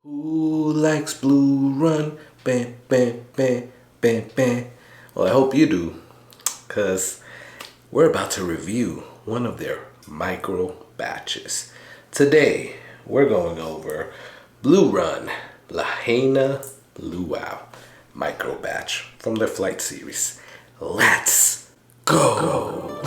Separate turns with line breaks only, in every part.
Who likes Blue Run? Bam, bam, bam, bam, bam. Well, I hope you do, because we're about to review one of their micro batches. Today, we're going over Blue Run Lahaina Luau micro batch from their flight series. Let's go!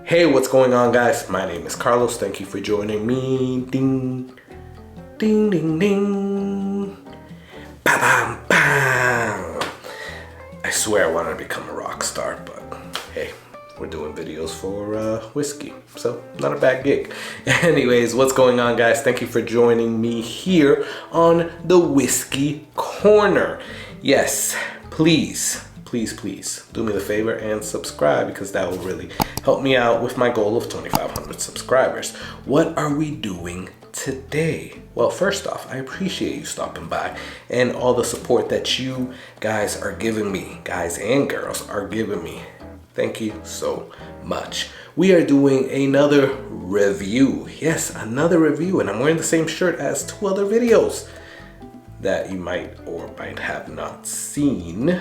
Hey, what's going on, guys? My name is Carlos. Thank you for joining me. Ding, ding, ding, ding. Ba bam, bam. I swear I want to become a rock star, but hey, we're doing videos for whiskey, so not a bad gig. Anyways, what's going on, guys? Thank you for joining me here on the Whiskey Corner. Yes, please do me the favor and subscribe, because that will really help me out with my goal of 2,500 subscribers. What are we doing today? Well, first off, I appreciate you stopping by and all the support that you guys are giving me, guys and girls are giving me. Thank you so much. We are doing another review. Yes, another review, and I'm wearing the same shirt as two other videos that you might or might have not seen.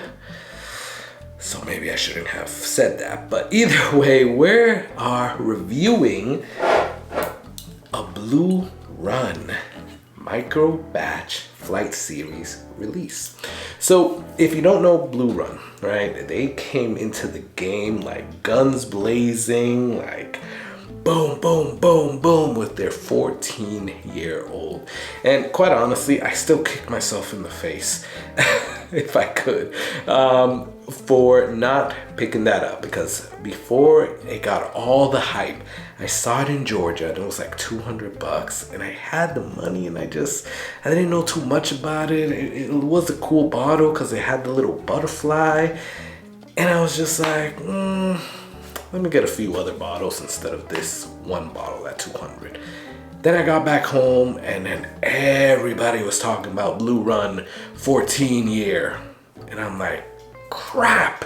So maybe I shouldn't have said that, but either way, we are reviewing a Blue Run micro batch flight series release. So if you don't know Blue Run, right, they came into the game like guns blazing, like boom, boom, boom, boom with their 14-year-old. And quite honestly, I still kick myself in the face if I could, for not picking that up, because before it got all the hype, I saw it in Georgia and it was like $200, and I had the money and I didn't know too much about it. It was a cool bottle because it had the little butterfly, and I was just like, let me get a few other bottles instead of this one bottle at $200. Then I got back home and then everybody was talking about Blue Run 14-year. And I'm like, crap.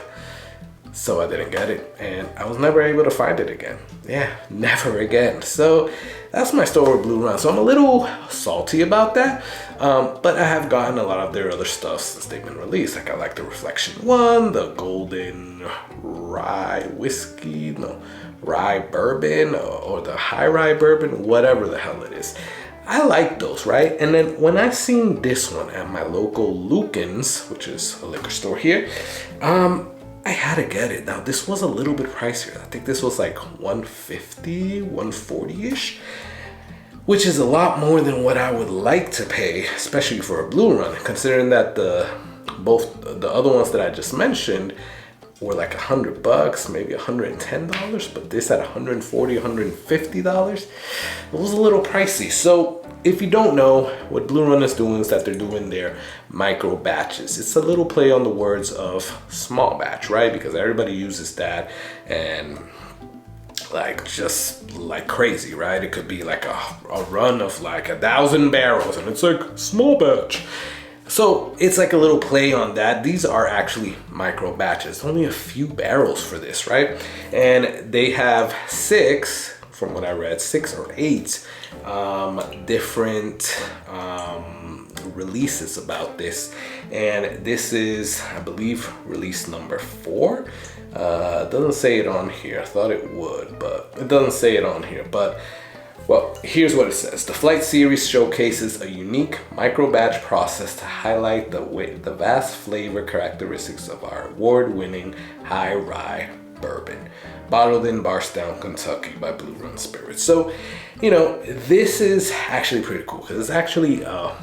So I didn't get it, and I was never able to find it again. Yeah, never again. So that's my story with Blue Run. So I'm a little salty about that, but I have gotten a lot of their other stuff since they've been released. Like I like the Reflection 1, the Golden Rye Bourbon, or the High Rye Bourbon, whatever the hell it is. I like those, right? And then when I seen this one at my local Lucan's, which is a liquor store here, I had to get it. Now, this was a little bit pricier. I think this was like $150, $140-ish, which is a lot more than what I would like to pay, especially for a Blue Run, considering that both the other ones that I just mentioned were like $100, maybe $110, but this at $140, $150, it was a little pricey. So if you don't know, what Blue Run is doing is that they're doing their micro batches. It's a little play on the words of small batch, right? Because everybody uses that and like just like crazy, right? It could be like a run of like 1,000 barrels and it's like small batch. So it's like a little play on that. These are actually micro batches, only a few barrels for this, right? And they have 6, from what I read, 6 or 8 different releases about this. And this is, I believe, release number 4. It doesn't say it on here. I thought it would, but it doesn't say it on here. But well, here's what it says. The flight series showcases a unique micro batch process to highlight the vast flavor characteristics of our award-winning High Rye Bourbon, bottled in Barstown, Kentucky by Blue Run Spirits. So, you know, this is actually pretty cool because it's actually a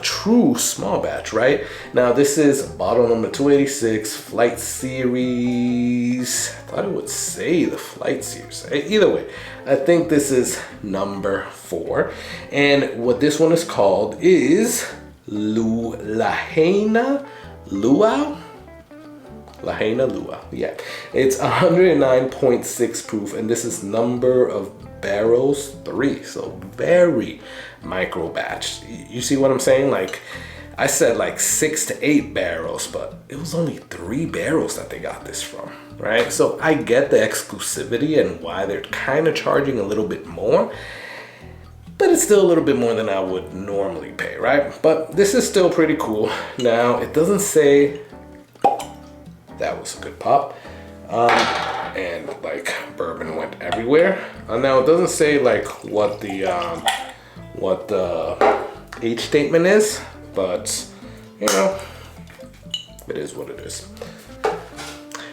true small batch, right? Now, this is bottle number 286, flight series. I thought it would say the flight series. Either way, I think this is number 4. And what this one is called is Lahaina Luau. Lahaina Luau, yeah. It's 109.6 proof, and this is number of barrels 3. So very micro batch. You see what I'm saying? Like, I said like 6 to 8 barrels, but it was only 3 barrels that they got this from, right? So I get the exclusivity and why they're kind of charging a little bit more, but it's still a little bit more than I would normally pay, right? But this is still pretty cool. Now, it doesn't say, that was a good pop. And like bourbon went everywhere. Now it doesn't say like what the age statement is, but you know, it is what it is.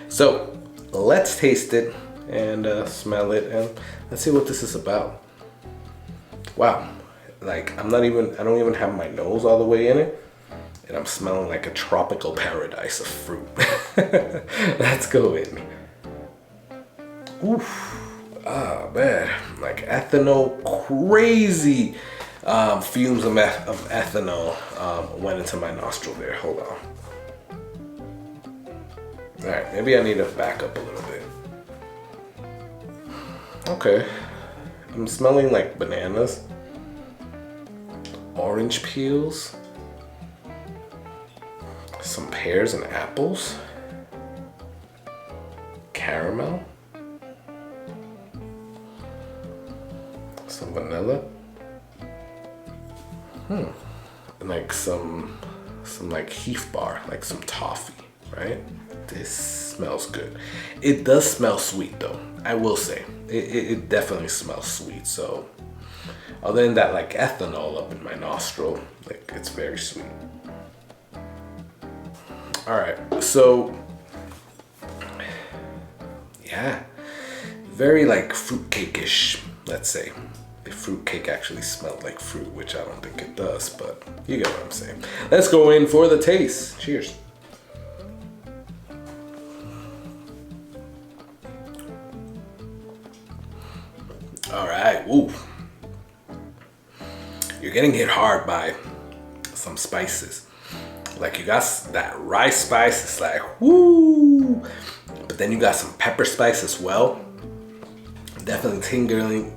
So let's taste it and smell it, and let's see what this is about. Wow, like I don't even have my nose all the way in it, and I'm smelling like a tropical paradise of fruit. Let's go in. Oof, man, like ethanol, crazy fumes of ethanol went into my nostril there. Hold on. All right, maybe I need to back up a little bit. Okay, I'm smelling like bananas, orange peels, some pears and apples, caramel, some vanilla, and like some like Heath bar, like some toffee, right? This smells good. It does smell sweet though, I will say. It definitely smells sweet. So other than that like ethanol up in my nostril, like it's very sweet. All right, so yeah, very like fruitcake-ish, let's say. If fruitcake actually smelled like fruit, which I don't think it does, but you get what I'm saying. Let's go in for the taste. Cheers. All right, woo. You're getting hit hard by some spices. Like you got that rice spice, it's like, woo. But then you got some pepper spice as well. Definitely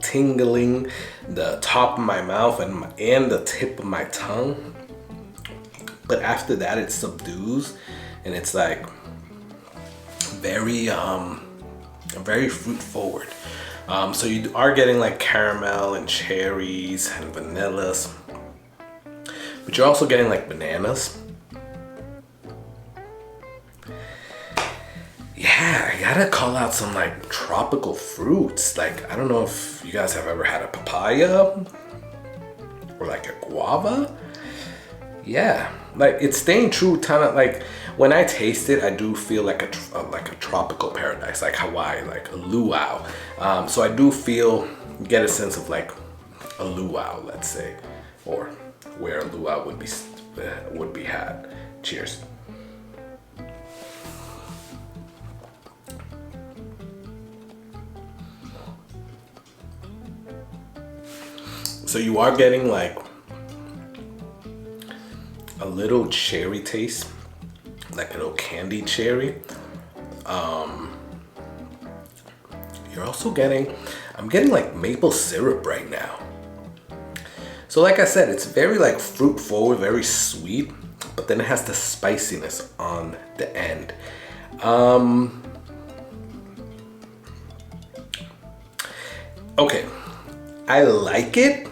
tingling the top of my mouth and the tip of my tongue. But after that, it subdues, and it's like very fruit forward. So you are getting like caramel and cherries and vanillas, but you're also getting like bananas. Yeah, I gotta call out some like tropical fruits. Like, I don't know if you guys have ever had a papaya or like a guava. Yeah, like it's staying true. Kind of like when I taste it, I do feel like a tropical paradise, like Hawaii, like a luau. So I do get a sense of like a luau, let's say, or where a luau would be had. Cheers. So you are getting like a little cherry taste, like a little candied cherry. You're also I'm getting like maple syrup right now. So like I said, it's very like fruit forward, very sweet, but then it has the spiciness on the end. Okay, I like it.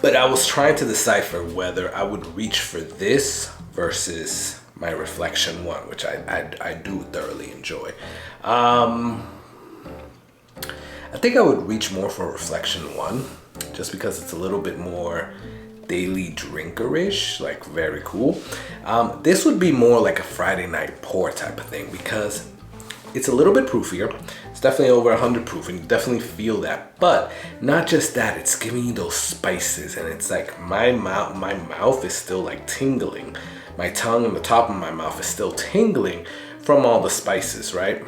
But I was trying to decipher whether I would reach for this versus my Reflection 1, which I do thoroughly enjoy. I think I would reach more for Reflection 1, just because it's a little bit more daily drinker-ish, like very cool. This would be more like a Friday night pour type of thing, because it's a little bit proofier. It's definitely over 100 proof, and you definitely feel that. But not just that, it's giving you those spices, and it's like my mouth is still like tingling. My tongue and the top of my mouth is still tingling from all the spices, right?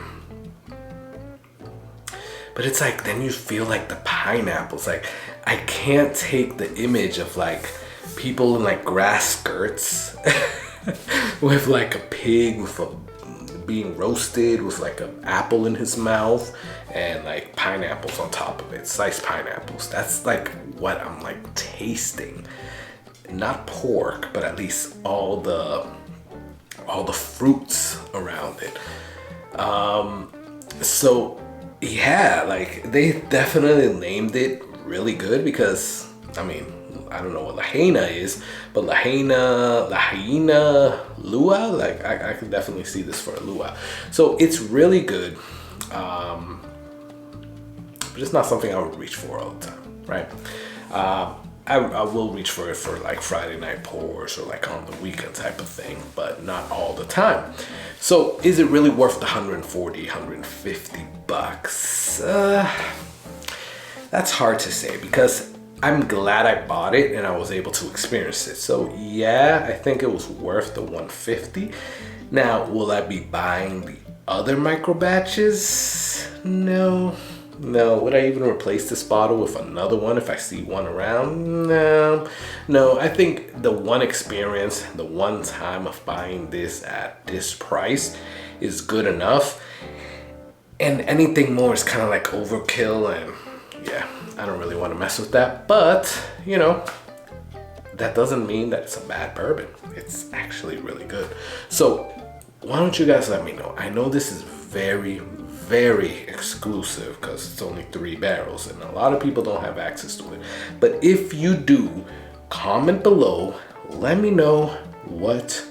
But it's like, then you feel like the pineapples. Like, I can't take the image of like people in like grass skirts with like a pig with being roasted with like an apple in his mouth and like pineapples on top of it, sliced pineapples. That's like what I'm like tasting. not pork, but at least all the fruits around it. So yeah, like they definitely named it really good because, I mean, I don't know what Lahaina is, but Lahaina Luau, like I can definitely see this for a luau. So it's really good, but it's not something I would reach for all the time, right? I will reach for it for like Friday night pours or like on the weekend type of thing, but not all the time. So is it really worth the 140, 150 bucks? That's hard to say because I'm glad I bought it and I was able to experience it. So yeah, I think it was worth the 150. Now, will I be buying the other micro batches? No. Would I even replace this bottle with another one if I see one around? No. I think the one experience, the one time of buying this at this price is good enough. And anything more is kind of like overkill, and yeah, I don't really want to mess with that. But, you know, that doesn't mean that it's a bad bourbon. It's actually really good. So why don't you guys let me know? I know this is very, very exclusive because it's only 3 barrels and a lot of people don't have access to it. But if you do, comment below. Let me know what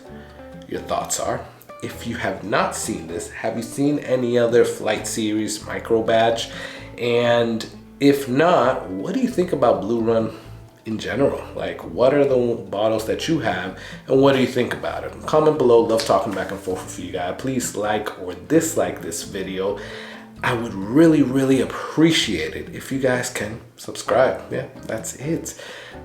your thoughts are. If you have not seen this, have you seen any other Flight Series micro batch? And if not, what do you think about Blue Run in general? Like, what are the bottles that you have and what do you think about it? Comment below. Love talking back and forth with you guys. Please like or dislike this video. I would really, really appreciate it if you guys can subscribe. Yeah, that's it.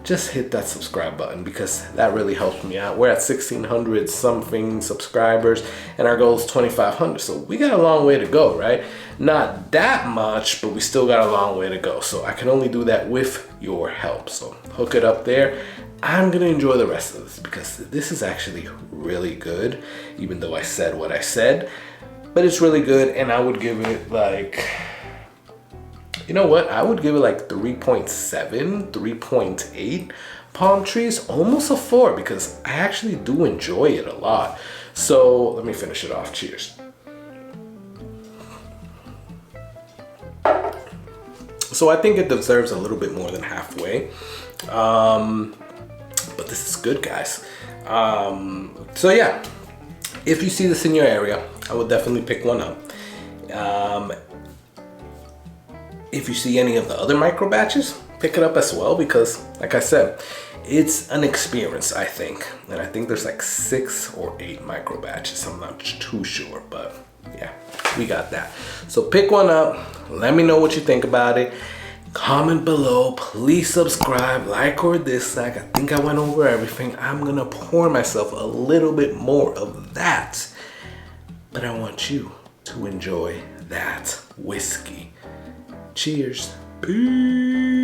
Just hit that subscribe button because that really helps me out. We're at 1,600 something subscribers and our goal is 2,500. So we got a long way to go, right? Not that much, but we still got a long way to go. So I can only do that with your help. So hook it up there. I'm gonna enjoy the rest of this because this is actually really good, even though I said what I said. But it's really good, and I would give it like, you know what? I would give it like 3.7, 3.8 palm trees, almost a 4 because I actually do enjoy it a lot. So let me finish it off. Cheers. So I think it deserves a little bit more than halfway. But this is good, guys. So yeah, if you see this in your area, I would definitely pick one up. If you see any of the other micro batches, pick it up as well because, like I said, it's an experience, I think. And I think there's like 6 or 8 micro batches. I'm not too sure, but yeah, we got that. So pick one up. Let me know what you think about it. Comment below. Please subscribe, like or dislike. I think I went over everything. I'm gonna pour myself a little bit more of that. But I want you to enjoy that whiskey. Cheers. Peace.